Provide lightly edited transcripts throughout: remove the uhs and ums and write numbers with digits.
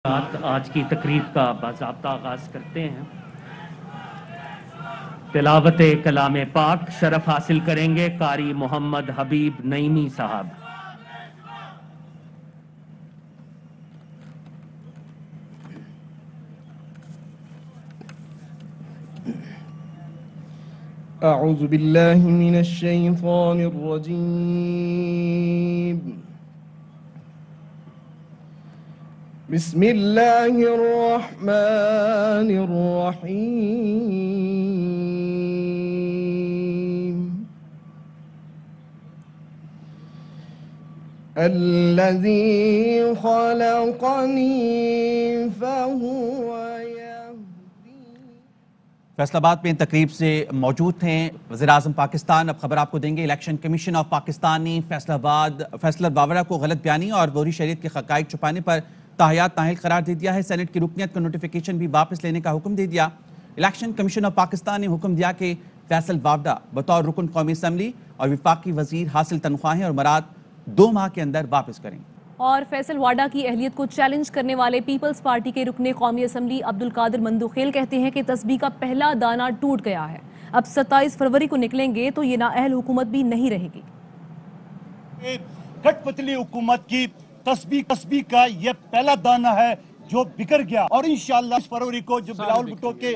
آج کی تقریب کا باضابطہ آغاز کرتے ہیں۔ تلاوت کلام پاک شرف حاصل کریں گے قاری محمد حبیب نعیمی صاحب۔ اعوذ باللہ من الشیطان الرجیم بسم اللہ الرحمن الرحیم الذی خلقنی فہو فیصل آباد میں تقریب سے موجود تھے وزیر اعظم پاکستان۔ اب خبر آپ کو دیں گے، الیکشن کمیشن آف پاکستان نے فیصل باورہ کو غلط بیانی اور ظہوری شریعت کے حقائق چھپانے پر تاحیات نااہل قرار دے دیا ہے۔ سینٹ کی رکنیت کا نوٹیفیکیشن بھی واپس لینے کا حکم دے دیا۔ الیکشن کمیشن آف پاکستان نے حکم دیا کہ فیصل باورہ بطور رکن قومی اسمبلی اور وفاقی وزیر حاصل تنخواہیں اور مراد 2 ماہ کے اندر واپس کریں۔ اور فیصل واڈا کی اہلیت کو چیلنج کرنے والے پیپلز پارٹی کے رکن قومی اسمبلی عبدالقادر مندوخیل کہتے ہیں کہ تسبیح کا پہلا دانہ ٹوٹ گیا ہے، اب 27 فروری کو نکلیں گے تو یہ نااہل حکومت بھی نہیں رہے گی۔ کٹ پتلی حکومت کی تسبیح کا یہ پہلا دانہ ہے جو بکھر گیا، اور انشاءاللہ 20 فروری کو جب بلاول بھٹو کے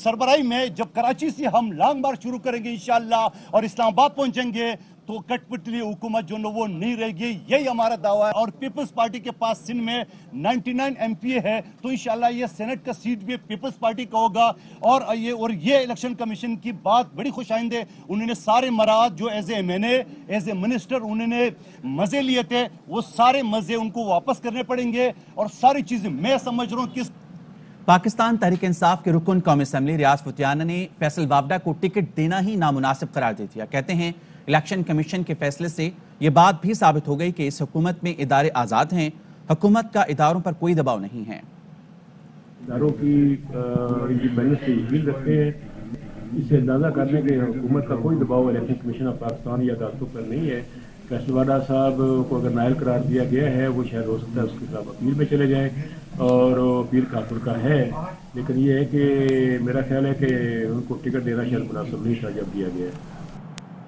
سربراہی میں جب کراچی سے ہم لانگ مارچ شروع کریں گے انشاءاللہ اور اسلام آباد پہنچیں گے تو کٹ پتلی حکومت جو وہ نہیں رہے گی، یہی ہمارا دعویٰ ہے۔ اور پیپلز پارٹی کے پاس سندھ میں 99 ایم پی اے ہے، تو انشاءاللہ یہ سینٹ کا سیٹ بھی پیپلز پارٹی کا ہوگا۔ اور یہ الیکشن کمیشن کی بات بڑی خوش آئند ہے، انہوں نے سارے مراد جو ایز اے منسٹر انہوں نے مزے لیے تھے، وہ سارے مزے ان کو واپس کرنے پڑیں گے، اور ساری چیزیں میں سمجھ رہا ہوں کس پاکستان تحریک انصاف کے رکن قومی اسمبلی ریاض فتیانہ نے فیصل باورہ کو ٹکٹ دینا ہی نامناسب قرار دے دیا۔ کہتے ہیں الیکشن کمیشن کے فیصلے سے یہ بات بھی ثابت ہو گئی کہ اس حکومت میں ادارے آزاد ہیں، حکومت کا اداروں پر کوئی دباؤ نہیں ہے۔ اداروں کی انڈیپینڈنس سے یقین رکھتے ہیں، اس سے اندازہ کرنے کہ حکومت کا کوئی دباؤ الیکشن کمیشن آف پاکستان یا دستوں پر نہیں ہے۔ فیصل واڈا صاحب کو اگر نائل قرار دیا گیا ہے، وہ شاید ہو سکتا ہے اس کے خلاف اپیل میں چلے جائیں، اور اپیل کافر کا ہے، لیکن یہ ہے کہ میرا خیال ہے کہ ان کو ٹکٹ دینا شاید مناسب نہیں تھا جب دیا گیا ہے۔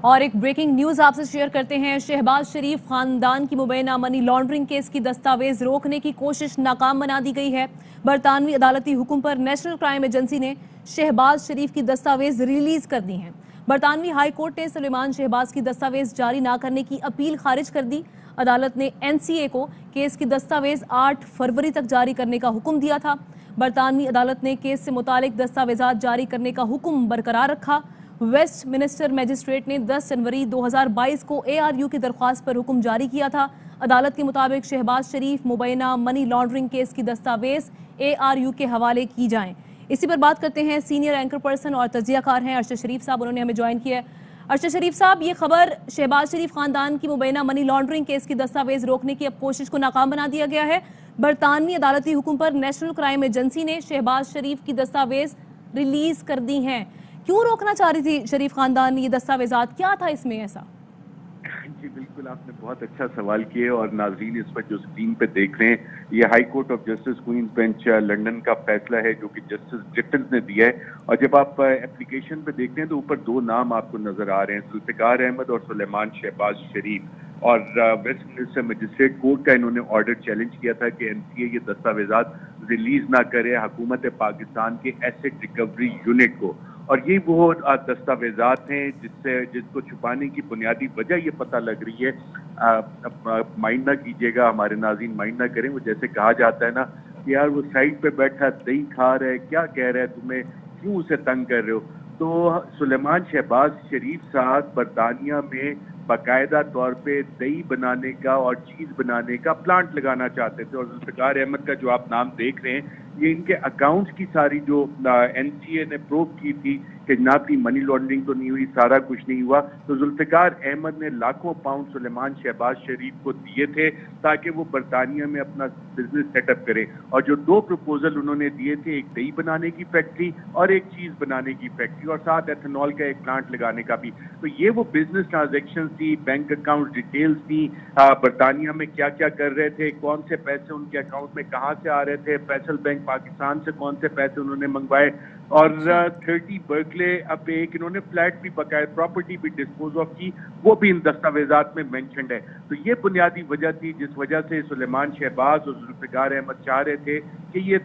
اور ایک بریکنگ نیوز آپ سے شیئر کرتے ہیں۔ شہباز شریف خاندان کی مبینہ منی لانڈرنگ کیس کی دستاویز روکنے کی کوشش ناکام بنا دی گئی ہے۔ برطانوی عدالتی حکم پر نیشنل کرائم ایجنسی نے شہباز شریف کی دستاویز ریلیز کر دی ہیں۔ برطانوی ہائی کورٹ نے سلیمان شہباز کی دستاویز جاری نہ کرنے کی اپیل خارج کر دی۔ عدالت نے NCA کو کیس کی دستاویز 8 فروری تک جاری کرنے کا حکم دیا تھا۔ برطانوی عدالت نے کیس سے متعلق دستاویزات جاری کرنے کا حکم برقرار رکھا۔ ویسٹ منسٹر میجسٹریٹ نے 10 جنوری 2022 کو ARU کی درخواست پر حکم جاری کیا تھا۔ عدالت کے مطابق شہباز شریف مبینہ منی لانڈرنگ کیس کی دستاویز ARU کے حوالے کی جائیں۔ اسی پر بات کرتے ہیں، سینئر اینکر پرسن اور تجزیہ کار ہیں ارشد شریف صاحب، انہوں نے ہمیں جوائن کیا ہے۔ ارشد شریف صاحب، یہ خبر شہباز شریف خاندان کی مبینہ منی لانڈرنگ کیس کی دستاویز روکنے کی اب کوشش کو ناکام بنا دیا گیا ہے۔ برطانوی عدالتی حکم پر نیشنل کرائم ایجنسی نے شہباز شریف کی دستاویز ریلیز کر دی ہیں۔ کیوں روکنا چاہ رہی تھی شریف خاندان یہ دستاویزات؟ کیا تھا اس میں ایسا؟ جی بالکل، آپ نے بہت اچھا سوال کیا، اور ناظرین اس وقت جو اسکرین پہ دیکھ رہے ہیں یہ high court of justice Queens bench London کا فیصلہ ہے جو کہ جسٹس برٹنز نے دیا ہے۔ اور جب آپ اپلیکیشن پہ دیکھتے ہیں تو اوپر 2 نام آپ کو نظر آ رہے ہیں، ذوالفقار احمد اور سلیمان شہباز شریف۔ اور ویسٹ منسٹر مجسٹریٹ کورٹ کا انہوں نے آرڈر چیلنج کیا تھا کہ NCA یہ دستاویزات ریلیز نہ کرے حکومت پاکستان کے ایسٹ ریکوری یونٹ کو۔ اور یہ وہ دستاویزات ہیں جس کو چھپانے کی بنیادی وجہ یہ پتہ لگ رہی ہے، مائنڈ نہ کیجیے گا ہمارے ناظرین، مائنڈ نہ کریں، وہ جیسے کہا جاتا ہے نا کہ یار وہ سائڈ پہ بیٹھا دہی کھا رہا ہے، کیا کہہ رہا ہے تمہیں، کیوں اسے تنگ کر رہے ہو۔ تو سلیمان شہباز شریف صاحب برطانیہ میں باقاعدہ طور پہ دہی بنانے کا اور چیز بنانے کا پلانٹ لگانا چاہتے تھے، اور ذوالفقار احمد کا جو آپ نام دیکھ رہے ہیں یہ ان کے اکاؤنٹس کی ساری جو NCA نے پروب کی تھی کہ نہ کوئی منی لانڈرنگ تو نہیں ہوئی, سارا کچھ نہیں ہوا. تو ذوالفقار احمد نے لاکھوں پاؤنڈ سلیمان شہباز شریف کو دیے تھے تاکہ وہ برطانیہ میں اپنا بزنس سیٹ اپ کرے, اور جو 2 پروپوزل انہوں نے دیے تھے, ایک دہی بنانے کی فیکٹری اور ایک چیز بنانے کی فیکٹری, اور ساتھ ایتھنول کا ایک پلانٹ لگانے کا بھی. تو یہ وہ بزنس ٹرانزیکشن تھی, بینک اکاؤنٹ ڈیٹیلز تھی, برطانیہ میں کیا کیا کر رہے تھے, کون سے پیسے ان کے اکاؤنٹ میں کہاں سے آ رہے تھے, فیصل بینک پاکستان سے کون سے پیسے انہوں نے منگوائے, اور 30 برکلے اب ایک انہوں نے فلیٹ بھی باقاعدہ پراپرٹی بھی ڈسپوز آف کی, وہ بھی ان دستاویزات میں مینشنڈ ہے. تو یہ بنیادی وجہ تھی جس وجہ سے سلیمان شہباز اور ذوالفقار احمد چاہ رہے تھے کہ یہ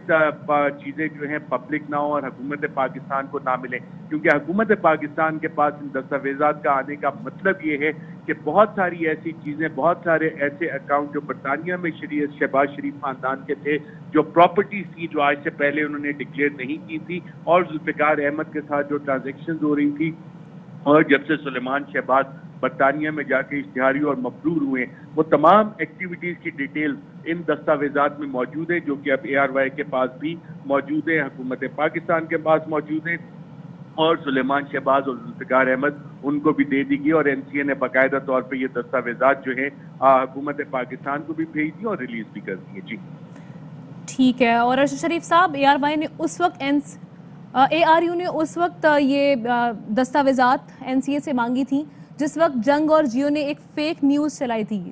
چیزیں جو ہیں پبلک نہ ہوں اور حکومت پاکستان کو نہ ملیں, کیونکہ حکومت پاکستان کے پاس ان دستاویزات کا آنے کا مطلب یہ ہے کہ بہت ساری ایسی چیزیں, بہت سارے ایسے اکاؤنٹ جو برطانیہ میں شہباز شریف خاندان کے تھے, جو پراپرٹیز تھی جو آج سے پہلے انہوں نے ڈکلیئر نہیں کی تھی, اور ذوالفقار احمد کے ساتھ جو ٹرانزیکشنز ہو رہی تھی, اور جب سے سلیمان شہباز برطانیہ میں جا کے اشتہاری اور مفرور ہوئے, وہ تمام ایکٹیویٹیز کی ڈیٹیل ان دستاویزات میں موجود ہے, جو کہ اب ARY کے پاس بھی موجود ہے, حکومت پاکستان کے پاس موجود ہیں, اور سلیمان شہباز اور ذوالفقار احمد ان کو بھی دے دی گئی, اور NCA نے باقاعدہ طور پہ یہ دستاویزات جو ہیں حکومت پاکستان کو بھی بھیج دی اور ریلیز بھی کر دی ہے. جی ٹھیک ہے. اور ارشد شریف صاحب, ARY نے اس وقت ARU نے اس وقت یہ دستاویزات NCA سے مانگی تھی جس وقت جنگ اور جیو نے ایک فیک نیوز چلائی تھی.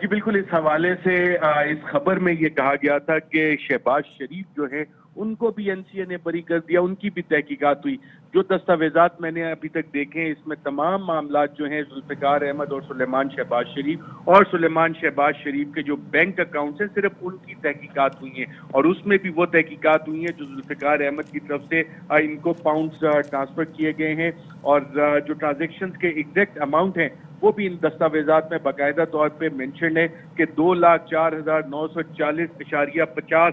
جی بالکل, اس حوالے سے اس خبر میں یہ کہا گیا تھا کہ شہباز شریف جو ہے ان کو بھی NCA نے بری کر دیا, ان کی بھی تحقیقات ہوئی. جو دستاویزات میں نے ابھی تک دیکھے ہیں, اس میں تمام معاملات جو ہیں ذوالفقار احمد اور سلیمان شہباز شریف, اور سلیمان شہباز شریف کے جو بینک اکاؤنٹس ہیں صرف ان کی تحقیقات ہوئی ہیں, اور اس میں بھی وہ تحقیقات ہوئی ہیں جو ذوالفقار احمد کی طرف سے ان کو پاؤنڈز ٹرانسفر کیے گئے ہیں, اور جو ٹرانزیکشنز کے ایگزیکٹ اماؤنٹ ہیں وہ بھی ان دستاویزات میں باقاعدہ طور پہ مینشن ہے کہ 2,04,940.50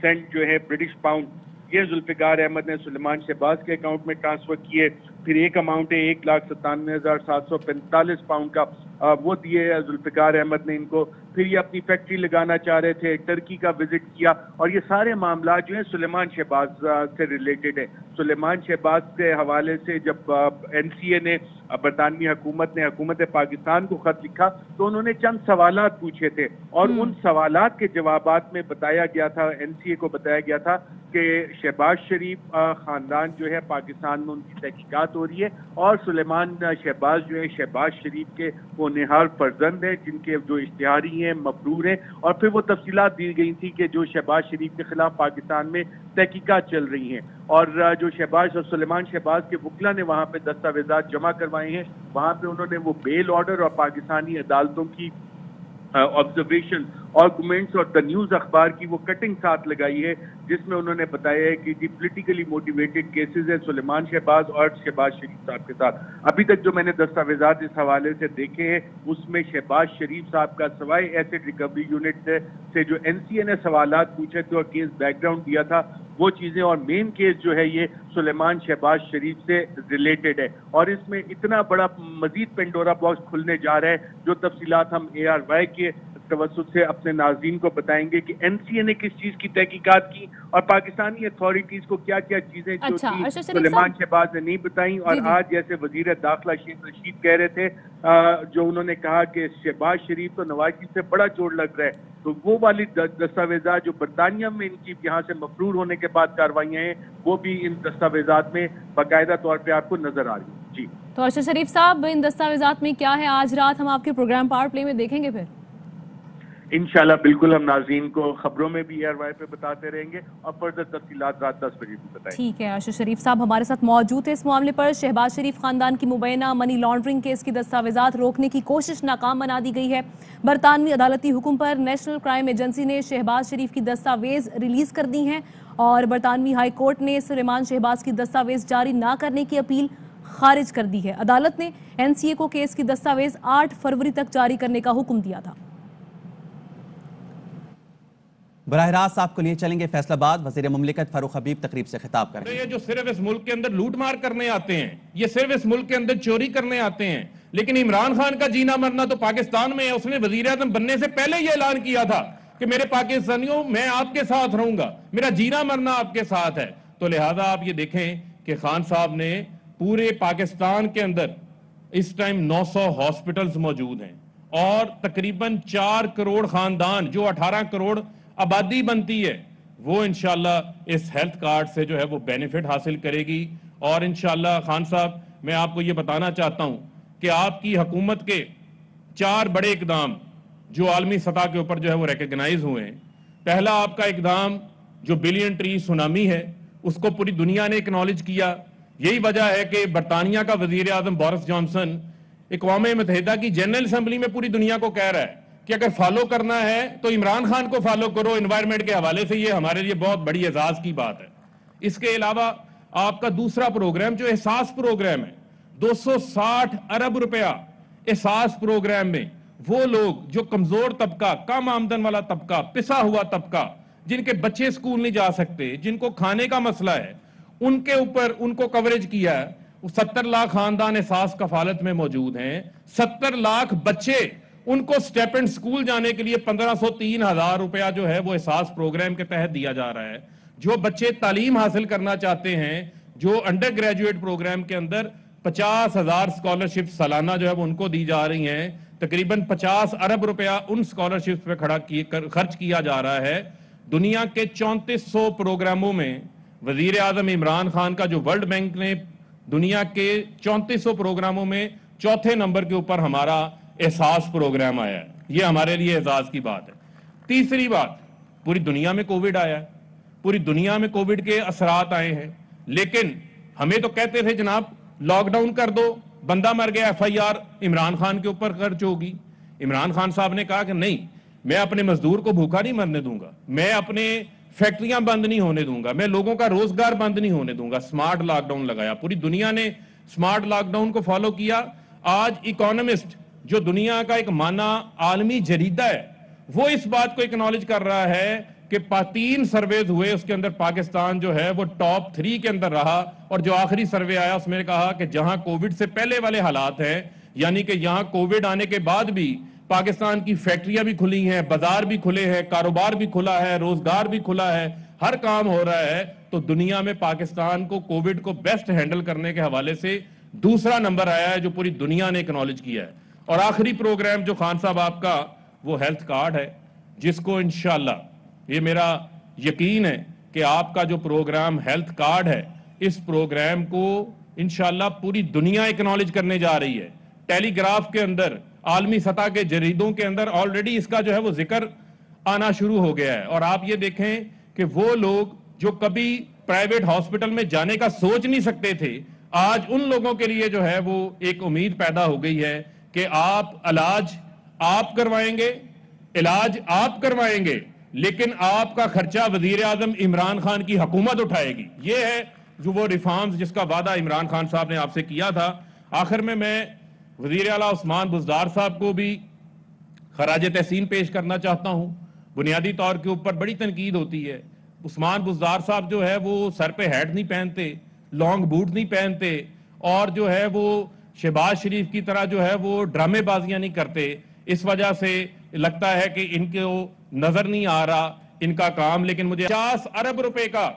سینٹ جو ہے برٹش پاؤنڈ, یہ ذوالفقار احمد نے سلیمان شہباز کے اکاؤنٹ میں ٹرانسفر کیے. پھر ایک اماؤنٹ ہے 1,97,745 پاؤنڈ کا, وہ دیے ذوالفقار احمد نے ان کو. پھر یہ اپنی فیکٹری لگانا چاہ رہے تھے, ٹرکی کا وزٹ کیا, اور یہ سارے معاملات جو ہیں سلیمان شہباز سے ریلیٹڈ ہے. سلیمان شہباز کے حوالے سے جب NCA نے, برطانوی حکومت نے حکومت پاکستان کو خط لکھا تو انہوں نے چند سوالات پوچھے تھے, اور ان سوالات کے جوابات میں بتایا گیا تھا, NCA کو بتایا گیا تھا کہ شہباز شریف خاندان جو ہے پاکستان میں ان کی تحقیقات ہو رہی ہے, اور سلیمان شہباز جو ہے شہباز شریف کے وہ نہال فرزند ہیں جن کے جو اشتہاری ہیں, مفرور ہیں. اور پھر وہ تفصیلات دی گئی تھی کہ جو شہباز شریف کے خلاف پاکستان میں تحقیقات چل رہی ہیں, اور جو شہباز اور سلیمان شہباز کے وکلا نے وہاں پہ دستاویزات جمع کروائے ہیں, وہاں پہ انہوں نے وہ بیل آرڈر اور پاکستانی عدالتوں کی آبزرویشن آرگومنٹس اور دا نیوز اخبار کی وہ کٹنگ ساتھ لگائی ہے, جس میں انہوں نے بتایا ہے کہ جی پولیٹیکلی موٹیویٹڈ کیسز ہیں سلیمان شہباز اور شہباز شریف صاحب کے ساتھ. ابھی تک جو میں نے دستاویزات اس حوالے سے دیکھے ہیں اس میں شہباز شریف صاحب کا سوائے ایسڈ ریکوری یونٹ سے جو NCA نے سوالات پوچھے تھے اور کیس بیک گراؤنڈ دیا تھا وہ چیزیں, اور مین کیس جو ہے یہ سلیمان شہباز شریف سے ریلیٹڈ ہے. اور اس میں اتنا بڑا مزید پینڈورا باکس کھلنے جا رہا ہے, جو تفصیلات ہم ARY کے توسط سے اپنے ناظرین کو بتائیں گے کہ NCA نے کس چیز کی تحقیقات کی, اور پاکستانی اتھارٹیز کو کیا کیا چیزیں جو سلیمان شہباز نے نہیں بتائیں. اور آج جیسے وزیر داخلہ شیخ رشید کہہ رہے تھے, جو انہوں نے کہا کہ شہباز شریف تو نواز شریف سے بڑا جوڑ لگ رہا ہے, تو وہ والی دستاویزات جو برطانیہ میں ان کی یہاں سے مفرور ہونے کے بعد کاروائیاں ہیں وہ بھی ان دستاویزات میں باقاعدہ طور پہ آپ کو نظر آ رہی ہیں. جی تو ارشد شریف صاحب, ان دستاویزات میں کیا ہے, آج رات ہم آپ کے پروگرام پاور پلے میں دیکھیں گے؟ پھر انشاءاللہ بالکل ہم ناظرین کو خبروں میں بھی ARY پہ بتاتے رہیں گے, اور فردر تفصیلات رات 10 بجے بھی بتائیں گے. ٹھیک ہے. ارشد شریف صاحب ہمارے ساتھ موجود ہیں اس معاملے پر. شہباز شریف خاندان کی مبینہ منی لانڈرنگ کیس کی دستاویزات روکنے کی کوشش ناکام بنا دی گئی ہے. برطانوی عدالتی حکم پر نیشنل کرائم ایجنسی نے شہباز شریف کی دستاویز ریلیز کر دی ہیں, اور برطانوی ہائی کورٹ نے سلیمان شہباز کی دستاویز جاری نہ کرنے کی اپیل خارج کر دی ہے. عدالت نے NCA کو کیس کی دستاویز 8 فروری تک جاری کرنے کا حکم دیا تھا. براہ راست آپ کو لیے چلیں گے فیصل آباد. وزیر مملکت فاروق حبیب تقریب سے خطاب کریں گے. یہ جو صرف اس ملک کے اندر لوٹ مار کرنے آتے ہیں, یہ صرف اس ملک کے اندر چوری کرنے آتے ہیں, لیکن عمران خان کا جینا مرنا تو پاکستان میں ہے. اس نے وزیر اعظم بننے سے پہلے یہ اعلان کیا تھا کہ میرے پاکستانیوں میں آپ کے ساتھ رہوں گا, میرا جینا مرنا آپ کے ساتھ ہے. تو لہٰذا آپ یہ دیکھیں کہ خان صاحب نے پورے پاکستان کے اندر اس ٹائم 900 ہاسپٹلز موجود ہیں اور تقریباً 4 کروڑ خاندان جو 18 کروڑ آبادی بنتی ہے وہ انشاءاللہ اس ہیلتھ کارڈ سے جو ہے وہ بینیفٹ حاصل کرے گی. اور انشاءاللہ خان صاحب میں آپ کو یہ بتانا چاہتا ہوں کہ آپ کی حکومت کے 4 بڑے اقدام جو عالمی سطح کے اوپر جو ہے وہ ریکگنائز ہوئے ہیں. پہلا آپ کا اقدام جو بلین ٹری سونامی ہے اس کو پوری دنیا نے اکنالج کیا. یہی وجہ ہے کہ برطانیہ کا وزیر اعظم بورس جانسن اقوام متحدہ کی جنرل اسمبلی میں پوری دنیا کو کہہ رہا ہے کہ اگر فالو کرنا ہے تو عمران خان کو فالو کرو انوائرمنٹ کے حوالے سے. یہ ہمارے لیے بہت بڑی اعزاز کی بات ہے. اس کے علاوہ آپ کا دوسرا پروگرام جو احساس پروگرام ہے 260 ارب روپیہ احساس پروگرام میں وہ لوگ جو کمزور طبقہ کم آمدن والا طبقہ پسا ہوا طبقہ جن کے بچے سکول نہیں جا سکتے جن کو کھانے کا مسئلہ ہے ان کے اوپر ان کو کوریج کیا ہے. 70 لاکھ خاندان احساس کفالت میں موجود ہیں. 70 لاکھ بچے ان کو سٹیپنڈ سکول جانے کے لیے 1503,000 روپیہ جو ہے وہ احساس پروگرام کے تحت دیا جا رہا ہے. جو بچے تعلیم حاصل کرنا چاہتے ہیں جو انڈر گریجویٹ پروگرام کے اندر 50,000 اسکالرشپ سالانہ جو ہے وہ ان کو دی جا رہی ہیں. تقریباً 50 ارب روپیہ ان اسکالرشپ پہ خرچ کیا جا رہا ہے. دنیا کے 3400 پروگراموں میں وزیر اعظم عمران خان کا جو ورلڈ بینک نے دنیا کے 3400 پروگراموں میں چوتھے نمبر کے اوپر ہمارا احساس پروگرام آیا ہے. یہ ہمارے لیے اعزاز کی بات ہے. تیسری بات, پوری دنیا میں کووڈ آیا ہے, پوری دنیا میں کووڈ کے اثرات آئے ہیں, لیکن ہمیں تو کہتے تھے جناب لاک ڈاؤن کر دو, بندہ مر گیا FIR عمران خان کے اوپر خرچ ہوگی. عمران خان صاحب نے کہا کہ نہیں, میں اپنے مزدور کو بھوکا نہیں مرنے دوں گا, میں اپنے فیکٹریاں بند نہیں ہونے دوں گا, میں لوگوں کا روزگار بند نہیں ہونے دوں گا. سمارٹ لاک ڈاؤن لگایا, پوری دنیا نے سمارٹ لاک ڈاؤن کو فالو کیا. آج اکانومسٹ جو دنیا کا ایک مانا عالمی جریدہ ہے وہ اس بات کو اکنالج کر رہا ہے کہ 3 سرویز ہوئے اس کے اندر پاکستان جو ہے وہ ٹاپ 3 کے اندر رہا, اور جو آخری سروے آیا اس میں کہا کہ جہاں کووڈ سے پہلے والے حالات ہیں, یعنی کہ یہاں کووڈ آنے کے بعد بھی پاکستان کی فیکٹریاں بھی کھلی ہیں, بازار بھی کھلے ہیں, کاروبار بھی کھلا ہے, روزگار بھی کھلا ہے, ہر کام ہو رہا ہے, تو دنیا میں پاکستان کو کووڈ کو بیسٹ ہینڈل کرنے کے حوالے سے دوسرا نمبر آیا ہے جو پوری دنیا نے اکنالج کیا ہے. اور آخری پروگرام جو خان صاحب آپ کا وہ ہیلتھ کارڈ ہے, جس کو انشاءاللہ یہ میرا یقین ہے کہ آپ کا جو پروگرام ہیلتھ کارڈ ہے اس پروگرام کو انشاءاللہ پوری دنیا اکنالج کرنے جا رہی ہے. ٹیلی گراف کے اندر, عالمی سطح کے جریدوں کے اندر آلریڈی اس کا جو ہے وہ ذکر آنا شروع ہو گیا ہے. اور آپ یہ دیکھیں کہ وہ لوگ جو کبھی پرائیویٹ ہاسپٹل میں جانے کا سوچ نہیں سکتے تھے, آج ان لوگوں کے لیے جو ہے وہ ایک امید پیدا ہو گئی ہے کہ آپ علاج آپ کروائیں گے, علاج آپ کروائیں گے, لیکن آپ کا خرچہ وزیر اعظم عمران خان کی حکومت اٹھائے گی. یہ ہے جو وہ ریفارمز جس کا وعدہ عمران خان صاحب نے آپ سے کیا تھا. آخر میں وزیر اعلیٰ عثمان بزدار صاحب کو بھی خراج تحسین پیش کرنا چاہتا ہوں. بنیادی طور کے اوپر بڑی تنقید ہوتی ہے. عثمان بزدار صاحب جو ہے وہ سر پہ ہیٹ نہیں پہنتے, لانگ بوٹ نہیں پہنتے, اور جو ہے وہ شہباز شریف کی طرح جو ہے وہ ڈرامے بازیاں نہیں کرتے. اس وجہ سے لگتا ہے کہ ان کو نظر نہیں آ رہا ان کا کام. لیکن مجھے 50 ارب روپے کا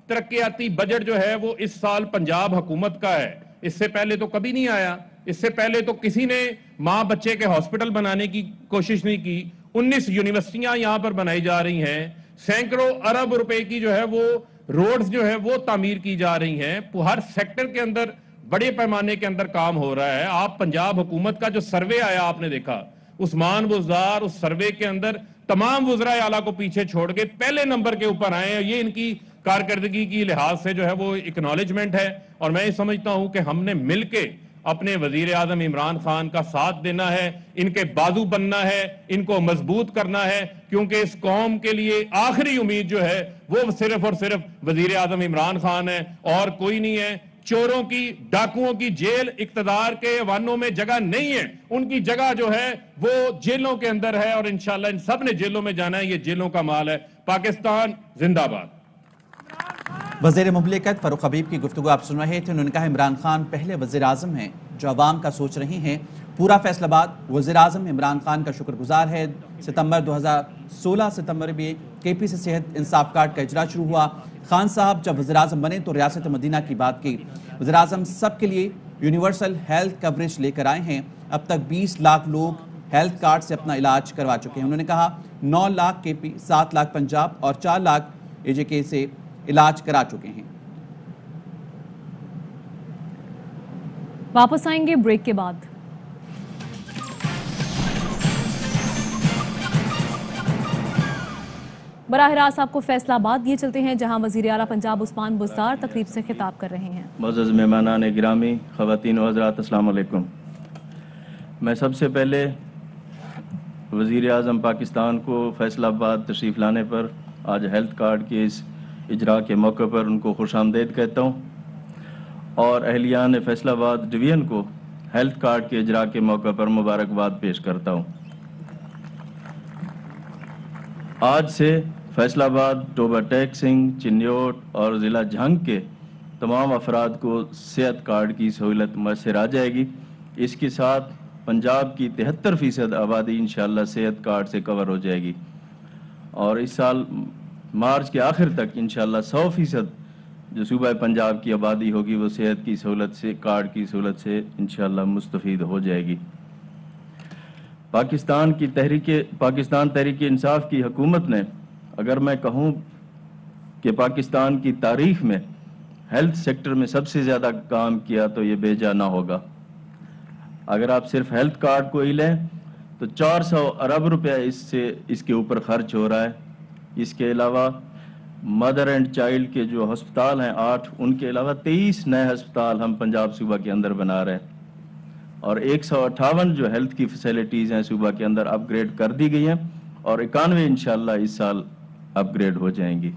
ترقیاتی بجٹ جو ہے وہ اس سال پنجاب حکومت کا ہے. اس سے پہلے تو کبھی نہیں آیا. اس سے پہلے تو کسی نے ماں بچے کے ہاسپٹل بنانے کی کوشش نہیں کی. 19 یونیورسٹیاں یہاں پر بنائی جا رہی ہیں. سینکڑوں ارب روپے کی جو ہے وہ روڈز جو ہے وہ تعمیر کی جا رہی ہیں. ہر سیکٹر کے اندر بڑے پیمانے کے اندر کام ہو رہا ہے. آپ پنجاب حکومت کا جو سروے آیا آپ نے دیکھا, عثمان بزدار اس سروے کے اندر تمام وزراء اعلیٰ کو پیچھے چھوڑ کے پہلے نمبر کے اوپر آئے ہیں. یہ ان کی کارکردگی کی لحاظ سے جو ہے وہ اکنالجمنٹ ہے. اور میں یہ سمجھتا ہوں کہ ہم نے مل کے اپنے وزیر اعظم عمران خان کا ساتھ دینا ہے, ان کے بازو بننا ہے, ان کو مضبوط کرنا ہے, کیونکہ اس قوم کے لیے آخری امید جو ہے وہ صرف اور صرف وزیر اعظم عمران خان ہے اور کوئی نہیں ہے. چوروں کی, ڈاکوؤں کی جیل اقتدار کے ایوانوں میں جگہ نہیں ہے. ان کی جگہ جو ہے وہ جیلوں کے اندر ہے, اور انشاءاللہ ان سب نے جیلوں میں جانا ہے. یہ جیلوں کا مال ہے. پاکستان زندہ باد. وزیر مملکت فاروق حبیب کی گفتگو آپ سن رہے تھے. انہوں نے کہا عمران خان پہلے وزیر اعظم ہیں جو عوام کا سوچ رہے ہیں. پورا فیصل آباد وزیراعظم عمران خان کا شکر گزار ہے۔ 2016 ستمبر میں کے پی سے صحت انصاف کارڈ کا اجرا شروع ہوا۔ خان صاحب جب وزیراعظم بنے تو ریاست مدینہ کی بات کی۔ وزیراعظم سب کے لیے یونیورسل ہیلتھ کوریج لے کر آئے ہیں۔ اب تک 20 لاکھ لوگ ہیلتھ کارڈ سے اپنا علاج کروا چکے ہیں۔ انہوں نے کہا 9 لاکھ کے پی، 7 لاکھ پنجاب اور 4 لاکھ اے جے کے سے علاج کرا چکے ہیں۔ واپس آئیں گے بریک کے بعد۔ براہ راست آپ کو فیصل آباد یہ چلتے ہیں جہاں وزیر اعلیٰ پنجاب عثمان بزدار تقریب سے خطاب کر رہے ہیں۔ معزز مہمانان گرامی، خواتین و حضرات، السلام علیکم۔ میں سب سے پہلے وزیر اعظم پاکستان کو فیصل آباد تشریف لانے پر آج ہیلتھ کارڈ کے اس اجرا کے موقع پر ان کو خوش آمدید کہتا ہوں، اور اہلیان فیصل آباد ڈویژن کو ہیلتھ کارڈ کے اجرا کے موقع پر مبارکباد پیش کرتا ہوں۔ آج سے فیصل آباد، ٹوبہ ٹیک سنگھ، چنیوٹ اور ضلع جھنگ کے تمام افراد کو صحت کارڈ کی سہولت میسر آ جائے گی۔ اس کے ساتھ پنجاب کی 73% آبادی انشاءاللہ صحت کارڈ سے کور ہو جائے گی، اور اس سال مارچ کے آخر تک انشاءاللہ 100% جو صوبہ پنجاب کی آبادی ہوگی وہ صحت کی سہولت سے، کارڈ کی سہولت سے انشاءاللہ مستفید ہو جائے گی۔ پاکستان تحریک انصاف کی حکومت نے، اگر میں کہوں کہ پاکستان کی تاریخ میں ہیلتھ سیکٹر میں سب سے زیادہ کام کیا تو یہ بے جا نہ ہوگا۔ اگر آپ صرف ہیلتھ کارڈ کو ہی لیں تو 400 ارب روپے اس کے اوپر خرچ ہو رہا ہے۔ اس کے علاوہ مدر اینڈ چائلڈ کے جو ہسپتال ہیں 8، ان کے علاوہ 23 نئے ہسپتال ہم پنجاب صوبہ کے اندر بنا رہے ہیں، اور 158 جو ہیلتھ کی فیسلٹیز ہیں صوبہ کے اندر اپ گریڈ کر دی گئی ہیں، اور 91 انشاءاللہ اس سال اپ گریڈ ہو جائیں گی۔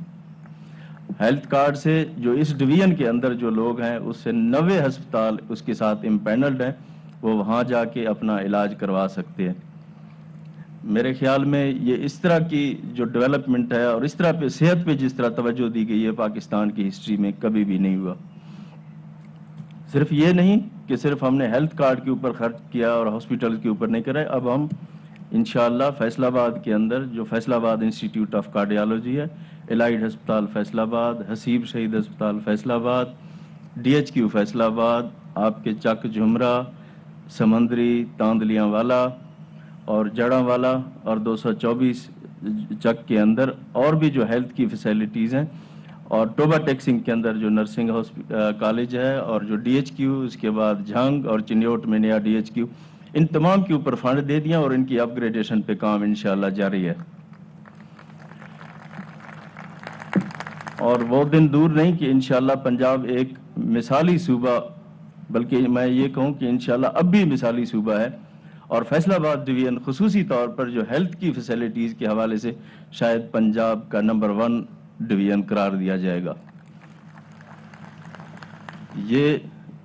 ہیلتھ کارڈ سے جو اس ڈویژن کے اندر جو لوگ ہیں اس سے 90 ہسپتال اس کے ساتھ امپینلڈ ہیں، وہ وہاں جا کے اپنا علاج کروا سکتے ہیں۔ میرے خیال میں یہ اس طرح کی جو ڈیولپمنٹ ہے اور اس طرح پہ صحت پہ جس طرح توجہ دی گئی ہے پاکستان کی ہسٹری میں کبھی بھی نہیں ہوا۔ صرف یہ نہیں کہ صرف ہم نے ہیلتھ کارڈ کے اوپر خرچ کیا اور ہاسپٹل کے اوپر نہیں کرا ہے، اب ہم انشاءاللہ فیصل آباد کے اندر جو فیصل آباد انسٹیٹیوٹ آف کارڈیالوجی ہے، الائیڈ ہسپتال فیصل آباد، حسیب شہید ہسپتال فیصل آباد، ڈی ایچ کیو فیصل آباد، آپ کے چک جھمرا، سمندری، تاندلیاں والا اور جڑاں والا اور 224 چک کے اندر اور بھی جو ہیلتھ کی فیسلٹیز ہیں، اور ٹوبہ ٹیکسنگ کے اندر جو نرسنگ کالج ہے، اور جو ڈی ایچ کیو، اس کے بعد جھنگ اور چنیوٹ میں نیا ڈی ایچ کیو، ان تمام کے اوپر فنڈ دے دیا اور ان کی اپ گریڈیشن پہ کام انشاءاللہ جاری ہے۔ اور وہ دن دور نہیں کہ انشاءاللہ پنجاب ایک مثالی صوبہ، بلکہ میں یہ کہوں کہ انشاءاللہ اب بھی مثالی صوبہ ہے، اور فیصل آباد ڈویژن خصوصی طور پر جو ہیلتھ کی فیسلٹیز کے حوالے سے شاید پنجاب کا نمبر 1 ڈویژن قرار دیا جائے گا۔ یہ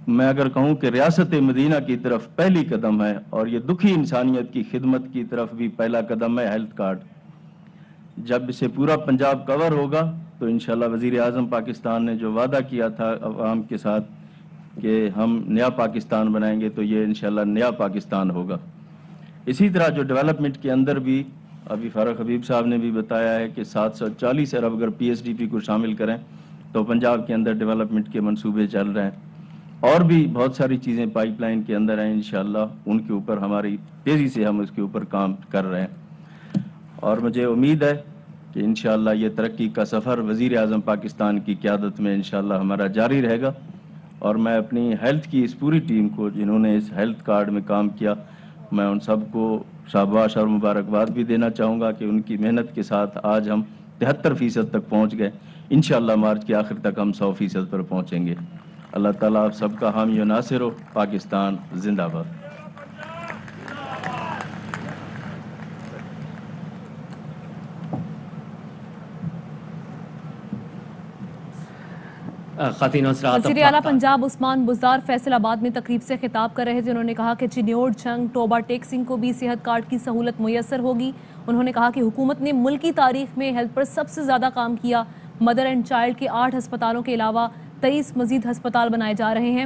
میں اگر کہوں کہ ریاست مدینہ کی طرف پہلی قدم ہے، اور یہ دکھی انسانیت کی خدمت کی طرف بھی پہلا قدم ہے ہیلتھ کارڈ۔ جب اسے پورا پنجاب کور ہوگا تو انشاءاللہ وزیر اعظم پاکستان نے جو وعدہ کیا تھا عوام کے ساتھ کہ ہم نیا پاکستان بنائیں گے، تو یہ انشاءاللہ نیا پاکستان ہوگا۔ اسی طرح جو ڈیولپمنٹ کے اندر بھی ابھی فاروق حبیب صاحب نے بھی بتایا ہے کہ 740 ارب اگر پی ایس ڈی پی کو شامل کریں تو پنجاب کے اندر ڈیولپمنٹ کے منصوبے چل رہے ہیں، اور بھی بہت ساری چیزیں پائپ لائن کے اندر ہیں، انشاءاللہ ان کے اوپر ہماری تیزی سے ہم اس کے اوپر کام کر رہے ہیں، اور مجھے امید ہے کہ انشاءاللہ یہ ترقی کا سفر وزیر اعظم پاکستان کی قیادت میں انشاءاللہ ہمارا جاری رہے گا۔ اور میں اپنی ہیلتھ کی اس پوری ٹیم کو جنہوں نے اس ہیلتھ کارڈ میں کام کیا، میں ان سب کو شاباش اور مبارکباد بھی دینا چاہوں گا کہ ان کی محنت کے ساتھ آج ہم 73% تک پہنچ گئے، انشاءاللہ مارچ کے آخر تک ہم 100% پر پہنچیں گے۔ اللہ تعالیٰ آپ سب کا حامی و ناصر ہو۔ پاکستان زندہ باد۔ خواتین و حضرات، وزیر اعلیٰ پنجاب عثمان بزدار فیصل آباد میں تقریب سے خطاب کر رہے تھے۔ انہوں نے کہا کہ چنیوٹ، جھنگ، ٹوبہ ٹیک سنگھ کو بھی صحت کارڈ کی سہولت میسر ہوگی۔ انہوں نے کہا کہ حکومت نے ملکی تاریخ میں ہیلتھ پر سب سے زیادہ کام کیا۔ مدر اینڈ چائلڈ کے 8 ہسپتالوں کے علاوہ 23 مزید ہسپتال بنائے جا رہے ہیں۔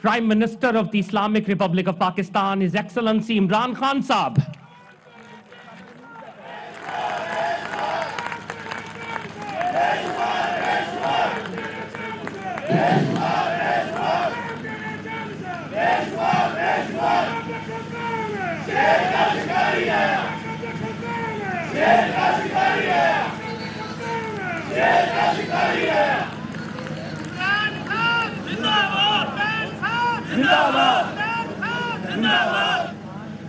Prime Minister of the Islamic Republic of Pakistan, His Excellency Imran Khan Saab.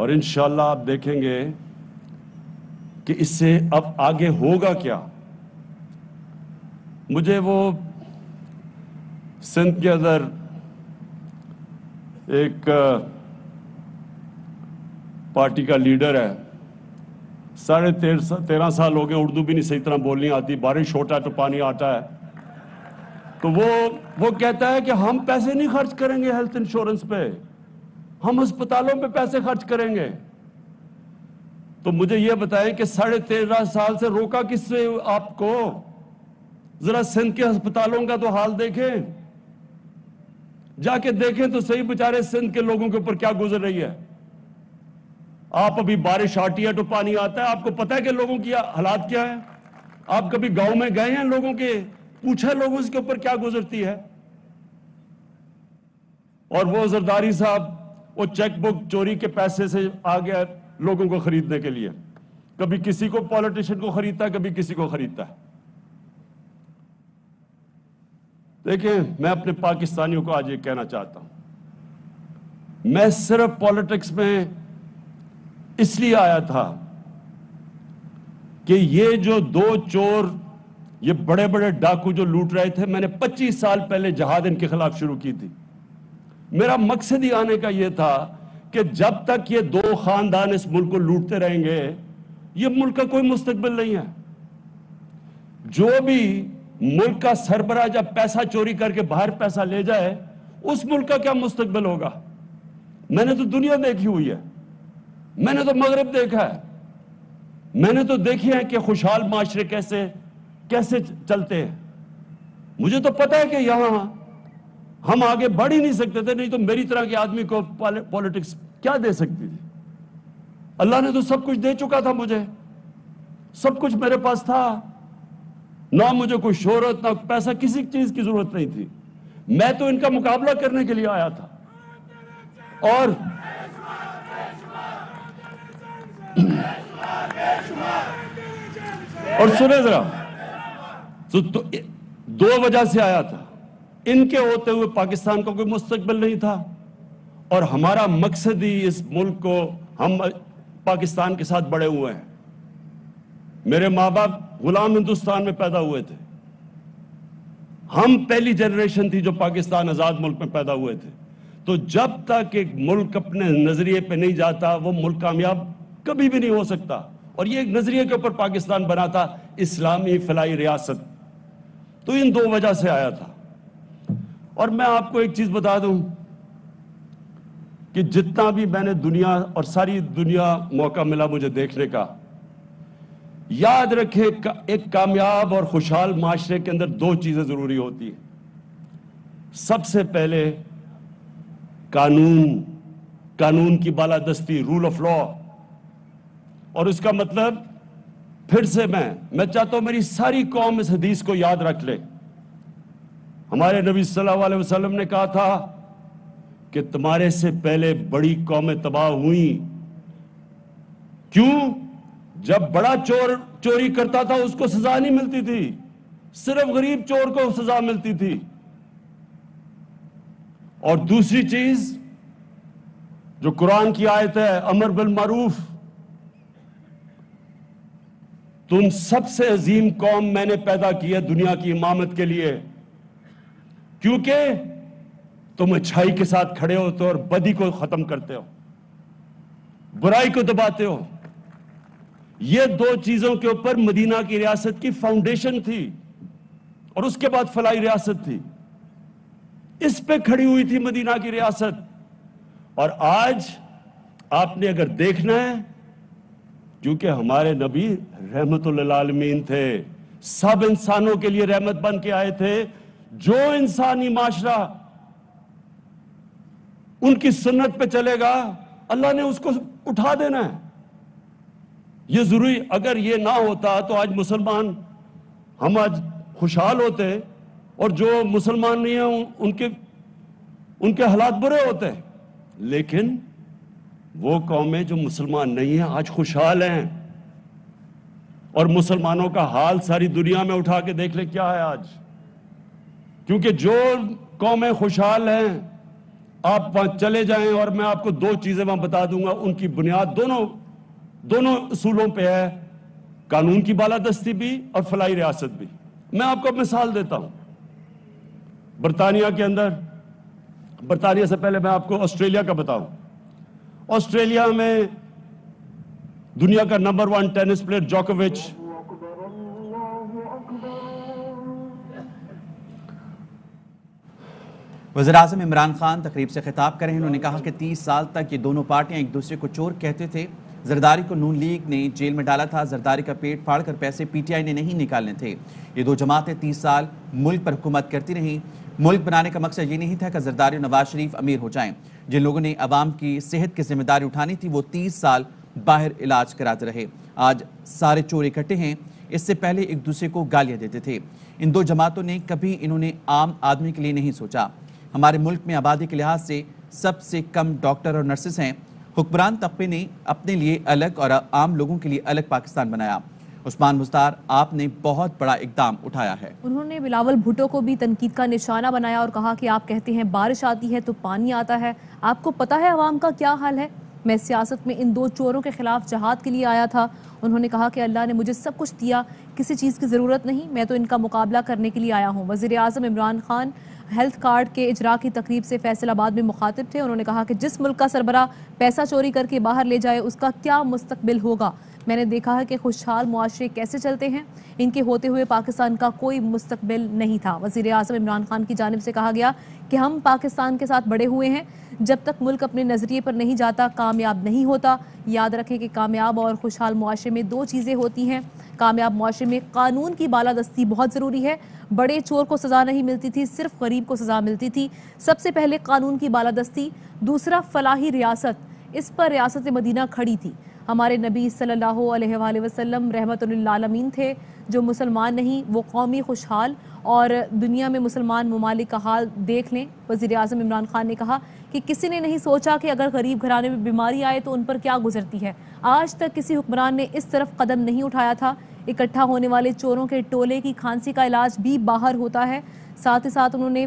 اور انشاءاللہ آپ دیکھیں گے کہ اس سے اب آگے ہوگا کیا. مجھے وہ سندھ کے اندر ایک پارٹی کا لیڈر ہے, 13.5 سال ہو گئے, اردو بھی نہیں صحیح طرح بولنی آتی, بارش ہوتا ہے تو پانی آتا ہے, تو وہ کہتا ہے کہ ہم پیسے نہیں خرچ کریں گے ہیلتھ انشورنس پہ, ہم ہسپتالوں پہ پیسے خرچ کریں گے. تو مجھے یہ بتائیں کہ 13.5 سال سے روکا کس سے آپ کو؟ ذرا سندھ کے ہسپتالوں کا تو حال دیکھیں, جا کے دیکھیں تو صحیح بیچارے سندھ کے لوگوں کے اوپر کیا گزر رہی ہے. آپ ابھی بارش آتی ہے تو پانی آتا ہے, آپ کو پتہ ہے کہ لوگوں کی حالات کیا ہے؟ آپ کبھی گاؤں میں گئے ہیں لوگوں کے, پوچھا لوگوں اس کے اوپر کیا گزرتی ہے؟ اور وہ زرداری صاحب وہ چیک بک چوری کے پیسے سے آ گیا لوگوں کو خریدنے کے لیے, کبھی کسی کو پولیٹیشین کو خریدتا ہے, کبھی کسی کو خریدتا ہے. دیکھیں, میں اپنے پاکستانیوں کو آج یہ کہنا چاہتا ہوں, میں صرف پالیٹکس میں اس لیے آیا تھا کہ یہ جو 2 چور, یہ بڑے بڑے ڈاکو جو لوٹ رہے تھے, میں نے 25 سال پہلے جہاد ان کے خلاف شروع کی تھی. میرا مقصد ہی آنے کا یہ تھا کہ جب تک یہ 2 خاندان اس ملک کو لوٹتے رہیں گے, یہ ملک کا کوئی مستقبل نہیں ہے. جو بھی ملک کا سربراہ جب پیسہ چوری کر کے باہر پیسہ لے جائے, اس ملک کا کیا مستقبل ہوگا؟ میں نے تو دنیا دیکھی ہوئی ہے, میں نے تو مغرب دیکھا ہے, میں نے تو دیکھی ہے کہ خوشحال معاشرے کیسے چلتے ہیں. مجھے تو پتا ہے کہ یہاں ہم آگے بڑھ ہی نہیں سکتے تھے, نہیں تو میری طرح کے آدمی کو پالیٹکس کیا دے سکتی تھی؟ اللہ نے تو سب کچھ دے چکا تھا, مجھے سب کچھ میرے پاس تھا, نہ مجھے کوئی شہرت نہ پیسہ, کسی چیز کی ضرورت نہیں تھی. میں تو ان کا مقابلہ کرنے کے لیے آیا تھا. اور سنیں ذرا, تو 2 وجہ سے آیا تھا. ان کے ہوتے ہوئے پاکستان کو کوئی مستقبل نہیں تھا, اور ہمارا مقصد ہی اس ملک کو, ہم پاکستان کے ساتھ بڑے ہوئے ہیں. میرے ماں باپ غلام ہندوستان میں پیدا ہوئے تھے, ہم پہلی جنریشن تھی جو پاکستان آزاد ملک میں پیدا ہوئے تھے. تو جب تک ایک ملک اپنے نظریے پہ نہیں جاتا, وہ ملک کامیاب کبھی بھی نہیں ہو سکتا. اور یہ ایک نظریے کے اوپر پاکستان بنا تھا, اسلامی فلاحی ریاست. تو ان 2 وجہ سے آیا تھا. اور میں آپ کو ایک چیز بتا دوں کہ جتنا بھی میں نے دنیا اور ساری دنیا موقع ملا مجھے دیکھنے کا, یاد رکھیں ایک کامیاب اور خوشحال معاشرے کے اندر 2 چیزیں ضروری ہوتی ہیں. سب سے پہلے قانون کی بالادستی, رول آف لا. اور اس کا مطلب پھر سے میں چاہتا ہوں میری ساری قوم اس حدیث کو یاد رکھ لے. ہمارے نبی صلی اللہ علیہ وسلم نے کہا تھا کہ تمہارے سے پہلے بڑی قومیں تباہ ہوئیں. کیوں؟ جب بڑا چور چوری کرتا تھا اس کو سزا نہیں ملتی تھی, صرف غریب چور کو سزا ملتی تھی. اور دوسری چیز جو قرآن کی آیت ہے, امر بالمعروف. تم سب سے عظیم قوم میں نے پیدا کی ہے دنیا کی امامت کے لیے, کیونکہ تم اچھائی کے ساتھ کھڑے ہوتے ہو اور بدی کو ختم کرتے ہو, برائی کو دباتے ہو. یہ 2 چیزوں کے اوپر مدینہ کی ریاست کی فاؤنڈیشن تھی, اور اس کے بعد فلاحی ریاست تھی. اس پہ کھڑی ہوئی تھی مدینہ کی ریاست. اور آج آپ نے اگر دیکھنا ہے, کیونکہ ہمارے نبی رحمت للعالمین تھے, سب انسانوں کے لیے رحمت بن کے آئے تھے. جو انسانی معاشرہ ان کی سنت پہ چلے گا, اللہ نے اس کو اٹھا دینا ہے. یہ ضروری, اگر یہ نہ ہوتا تو آج مسلمان, ہم آج خوشحال ہوتے, اور جو مسلمان نہیں ہیں ان کے حالات برے ہوتے. لیکن وہ قومیں جو مسلمان نہیں ہیں آج خوشحال ہیں. اور مسلمانوں کا حال ساری دنیا میں اٹھا کے دیکھ لیں کیا ہے آج. کیونکہ جو قومیں خوشحال ہیں آپ وہاں چلے جائیں اور میں آپ کو دو چیزیں وہاں بتا دوں گا, ان کی بنیاد دونوں اصولوں پہ ہے, قانون کی بالادستی بھی اور فلاحی ریاست بھی. میں آپ کو مثال دیتا ہوں. برطانیہ کے اندر, برطانیہ سے پہلے میں آپ کو آسٹریلیا کا بتاؤں. آسٹریلیا میں دنیا کا نمبر 1 ٹینس پلیئر جوکووچ وزیراعظم عمران خان تقریب سے خطاب کر رہے ہیں. انہوں نے کہا کہ 30 سال تک یہ دونوں پارٹیاں ایک دوسرے کو چور کہتے تھے. زرداری کو نون لیگ نے جیل میں ڈالا تھا. زرداری کا پیٹ پھاڑ کر پیسے پی ٹی آئی نے نہیں نکالنے تھے. یہ دو جماعتیں 30 سال ملک پر حکومت کرتی رہیں. ملک بنانے کا مقصد یہ نہیں تھا کہ زرداری اور نواز شریف امیر ہو جائیں. جن لوگوں نے عوام کی صحت کی ذمہ داری اٹھانی تھی وہ 30 سال باہر علاج کراتے رہے. آج سارے چور اکٹھے ہیں. اس سے پہلے ایک دوسرے کو گالیاں دیتے تھے. ان دو جماعتوں نے کبھی انہوں نے عام آدمی کے لیے نہیں سوچا. ہمارے ملک میں آبادی کے لحاظ سے سب سے کم ڈاکٹر اور نرسز ہیں. حکمران طبقے نے اپنے لیے الگ اور عام لوگوں کے لیے الگ پاکستان بنایا. عثمان مستار, آپ نے بہت بڑا اقدام اٹھایا ہے. انہوں نے بلاول بھٹو کو بھی تنقید کا نشانہ بنایا اور کہا کہ آپ کہتے ہیں بارش آتی ہے تو پانی آتا ہے, آپ کو پتہ ہے عوام کا کیا حال ہے. میں سیاست میں ان دو چوروں کے خلاف جہاد کے لیے آیا تھا. انہوں نے کہا کہ اللہ نے مجھے سب کچھ دیا, کسی چیز کی ضرورت نہیں, میں تو ان کا مقابلہ کرنے کے لیے آیا ہوں. وزیر اعظم عمران خان ہیلتھ کارڈ کے اجرا کی تقریب سے فیصل آباد میں مخاطب تھے. انہوں نے کہا کہ جس ملک کا سربراہ پیسہ چوری کر کے باہر لے جائے اس کا کیا مستقبل ہوگا. میں نے دیکھا ہے کہ خوشحال معاشرے کیسے چلتے ہیں, ان کے ہوتے ہوئے پاکستان کا کوئی مستقبل نہیں تھا. وزیر اعظم عمران خان کی جانب سے کہا گیا کہ ہم پاکستان کے ساتھ بڑے ہوئے ہیں, جب تک ملک اپنے نظریے پر نہیں جاتا کامیاب نہیں ہوتا. یاد رکھیں کہ کامیاب اور خوشحال معاشرے میں دو چیزیں ہوتی ہیں. کامیاب معاشرے میں قانون کی بالادستی بہت ضروری ہے. بڑے چور کو سزا نہیں ملتی تھی, صرف غریب کو سزا ملتی تھی. سب سے پہلے قانون کی بالادستی, دوسرا فلاحی ریاست. اس پر ریاست مدینہ کھڑی تھی. ہمارے نبی صلی اللہ علیہ وآلہ وسلم رحمت للعالمین تھے. جو مسلمان نہیں وہ قومی خوشحال, اور دنیا میں مسلمان ممالک کا حال دیکھ لیں. وزیر اعظم عمران خان نے کہا کہ کسی نے نہیں سوچا کہ اگر غریب گھرانے میں بیماری آئے تو ان پر کیا گزرتی ہے. آج تک کسی حکمران نے اس طرف قدم نہیں اٹھایا تھا. اکٹھا ہونے والے چوروں کے ٹولے کی کھانسی کا علاج بھی باہر ہوتا ہے. ساتھ ہی ساتھ انہوں نے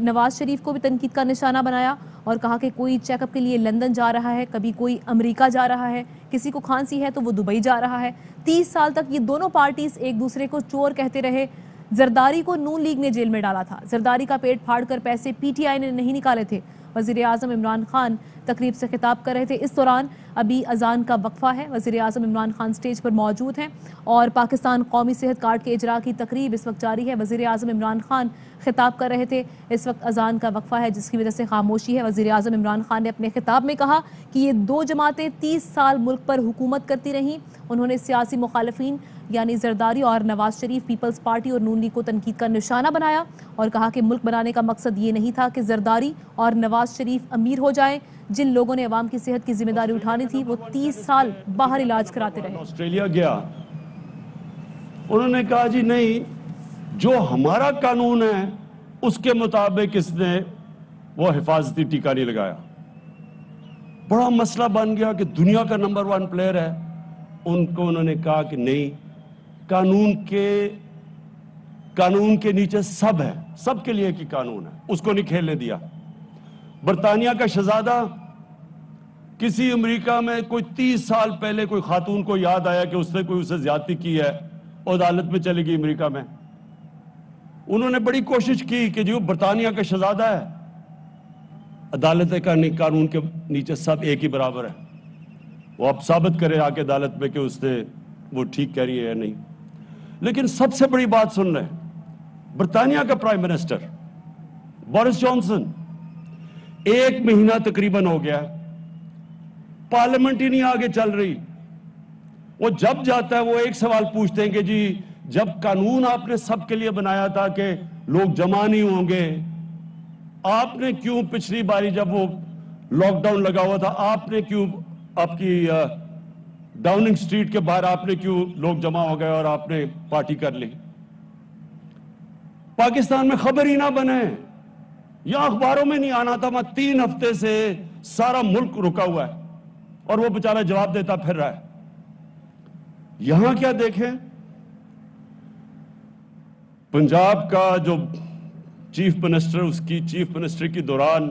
نواز شریف کو بھی تنقید کا نشانہ بنایا اور کہا کہ کوئی چیک اپ کے لیے لندن جا رہا ہے, کبھی کوئی امریکہ جا رہا ہے, کسی کو کھانسی ہے تو وہ دبئی جا رہا ہے. 30 سال تک یہ دونوں پارٹیز ایک دوسرے کو چور کہتے رہے. زرداری کو نون لیگ نے جیل میں ڈالا تھا. زرداری کا پیٹ پھاڑ کر پیسے پی ٹی آئی نے نہیں نکالے تھے. وزیر اعظم عمران خان تقریب سے خطاب کر رہے تھے. اس دوران ابھی اذان کا وقفہ ہے. وزیر اعظم عمران خان سٹیج پر موجود ہیں اور پاکستان قومی صحت کارڈ کے اجرا کی تقریب اس وقت جاری ہے. وزیر اعظم عمران خان خطاب کر رہے تھے. اس وقت اذان کا وقفہ ہے جس کی وجہ سے خاموشی ہے. وزیر اعظم عمران خان نے اپنے خطاب میں کہا کہ یہ دو جماعتیں 30 سال ملک پر حکومت کرتی رہیں. انہوں نے سیاسی مخالفین یعنی زرداری اور نواز شریف پیپلز پارٹی اور نون لیگ کو تنقید کا نشانہ بنایا اور کہا کہ ملک بنانے کا مقصد یہ نہیں تھا کہ زرداری اور نواز شریف امیر ہو جائیں. جن لوگوں نے عوام کی صحت کی ذمہ داری اٹھانی تھی وہ 30 سال باہر علاج کراتے رہے. آسٹریلیا گیا, انہوں نے کہا جی نہیں, جو ہمارا قانون ہے اس کے مطابق اس نے وہ حفاظتی ٹیکہ نہیں لگایا. بڑا مسئلہ بن گیا کہ دنیا کا نمبر 1 پلیئر ہے. ان کو انہوں نے کہا کہ نہیں, قانون کے نیچے سب ہے, سب کے لیے ایک ہی قانون ہے, اس کو نہیں کھیلنے دیا. برطانیہ کا شہزادہ کسی امریکہ میں کوئی 30 سال پہلے کوئی خاتون کو یاد آیا کہ اس نے کوئی اسے زیادتی کی ہے, عدالت میں چلے گی امریکہ میں. انہوں نے بڑی کوشش کی کہ جو برطانیہ کا شہزادہ ہے, عدالت کا قانون کے نیچے سب ایک ہی برابر ہے. وہ اب ثابت کرے آ کے عدالت میں کہ اس نے وہ ٹھیک کہہ رہی ہے یا نہیں. لیکن سب سے بڑی بات سن رہے, برطانیہ کا پرائم منسٹر بورس جانسن 1 مہینہ تقریباً ہو گیا, پارلیمنٹ ہی نہیں آگے چل رہی. وہ جب جاتا ہے وہ ایک سوال پوچھتے ہیں کہ جی جب قانون آپ نے سب کے لیے بنایا تھا کہ لوگ جمع نہیں ہوں گے, آپ نے کیوں پچھلی باری جب وہ لاک ڈاؤن لگا ہوا تھا آپ نے کیوں آپ کی ڈاؤننگ سٹریٹ کے باہر آپ نے کیوں لوگ جمع ہو گئے اور آپ نے پارٹی کر لی. پاکستان میں خبر ہی نہ بنے, یا اخباروں میں نہیں آنا تھا. 3 ہفتے سے سارا ملک رکا ہوا ہے اور وہ بیچارہ جواب دیتا پھر رہا ہے. یہاں کیا دیکھیں, پنجاب کا جو چیف منسٹر, اس کی چیف منسٹر کے دوران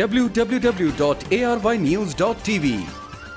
www.arYnews.tv।